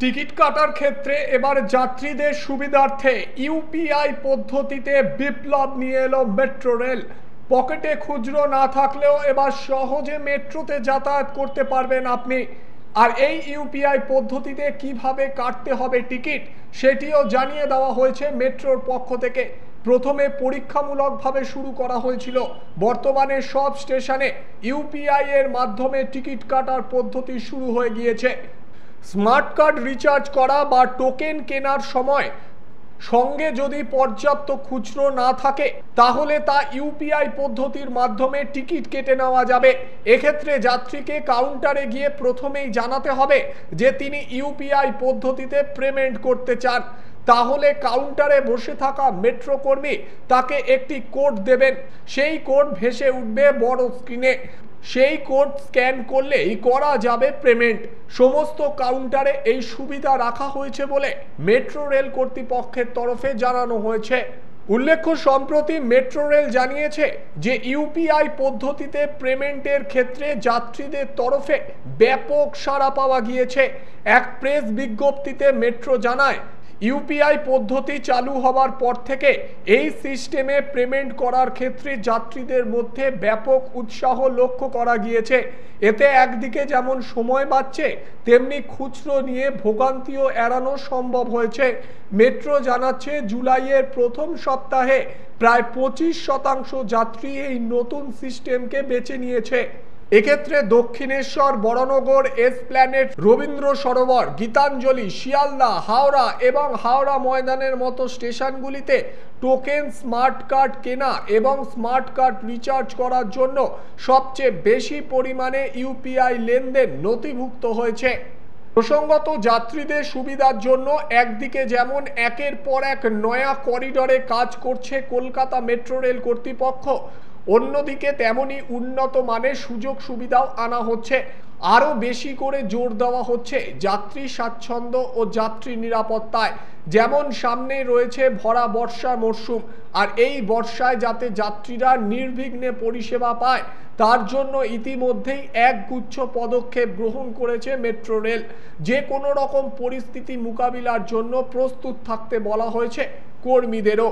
Ticket কাটার ক্ষেত্রে এবার যাত্রীদের সুবিধার্থে ইউপিআই পদ্ধতিতে বিপ্লব নিয়ে এলো মেট্রো রেল। পকেটে খুচরো না থাকলেও এবার সহজে মেট্রোতে যাতায়াত করতে পারবেন আপনি। আর এই ইউপিআই পদ্ধতিতে কিভাবে কাটতে হবে টিকিট সেটিও জানিয়ে দেওয়া হয়েছে মেট্রোর পক্ষ থেকে। প্রথমে পরীক্ষামূলকভাবে শুরু করা হয়েছিল, বর্তমানে সব স্টেশনে ইউপিআই এর মাধ্যমে টিকিট কাটার পদ্ধতি শুরু হয়ে গিয়েছে। স্মার্ট কার্ড রিচার্জ করা বা টোকেন কেনার সময় সঙ্গে যদি পর্যাপ্ত খুচরো না থাকে তাহলে তা ইউপিআই পদ্ধতির মাধ্যমে টিকিট কেটে নেওয়া যাবে। এক্ষেত্রে যাত্রীকে কাউন্টারে গিয়ে প্রথমেই জানাতে হবে যে তিনি ইউপিআই পদ্ধতিতে পেমেন্ট করতে চান। তাহলে কাউন্টারে বসে থাকা মেট্রো কর্মী তাকে একটি কোড দেবেন, সেই কোড ভেসে উঠবে বড় স্ক্রিনে। সেই কোড স্ক্যান করলেই করা যাবে পেমেন্ট। সমস্ত কাউন্টারে এই সুবিধা রাখা হয়েছে বলে মেট্রো রেল কর্তৃপক্ষের তরফে জানানো হয়েছে। উল্লেখ্য, সম্প্রতি মেট্রো রেল জানিয়েছে যে ইউপিআই পদ্ধতিতে পেমেন্টের ক্ষেত্রে যাত্রীদের তরফে ব্যাপক সাড়া পাওয়া গিয়েছে। এক প্রেস বিজ্ঞপ্তিতে মেট্রো জানায়, ইউপিআই পদ্ধতি চালু হবার পর থেকে এই সিস্টেমে পেমেন্ট করার ক্ষেত্রে যাত্রীদের মধ্যে ব্যাপক উৎসাহ লক্ষ্য করা গিয়েছে। এতে একদিকে যেমন সময় বাঁচছে, তেমনি খুচরো নিয়ে ভোগান্তিও এড়ানো সম্ভব হয়েছে। মেট্রো জানাচ্ছে, জুলাইয়ের প্রথম সপ্তাহে প্রায় 25% যাত্রী এই নতুন সিস্টেমকে বেছে নিয়েছে। এক্ষেত্রে দক্ষিণেশ্বর, বড়নগর, এসপ্ল্যানেড, রবীন্দ্র সরোবর, গীতাঞ্জলি, শিয়ালদা, হাওড়া এবং হাওড়া ময়দানের মতো স্টেশনগুলিতে টোকেন, স্মার্ট কার্ড কেনা এবং স্মার্ট কার্ড রিচার্জ করার জন্য সবচেয়ে বেশি পরিমাণে ইউপিআই লেনদেন নথিভুক্ত হয়েছে। প্রসঙ্গত, যাত্রীদের সুবিধার জন্য একদিকে যেমন একের পর এক নয়া করিডোরে কাজ করছে কলকাতা মেট্রো রেল কর্তৃপক্ষ, অন্যদিকে তেমনি উন্নত মানের সুযোগ সুবিধাও আনা হচ্ছে। আরও বেশি করে জোর দেওয়া হচ্ছে যাত্রী স্বাচ্ছন্দ্য ও যাত্রী নিরাপত্তায়। যেমন সামনে রয়েছে ভরা বর্ষা মরশুম, আর এই বর্ষায় যাতে যাত্রীরা নির্বিঘ্নে পরিষেবা পায় তার জন্য ইতিমধ্যেই একগুচ্ছ পদক্ষেপ গ্রহণ করেছে মেট্রো রেল। যে কোনো রকম পরিস্থিতি মোকাবিলার জন্য প্রস্তুত থাকতে বলা হয়েছে কর্মীদেরও।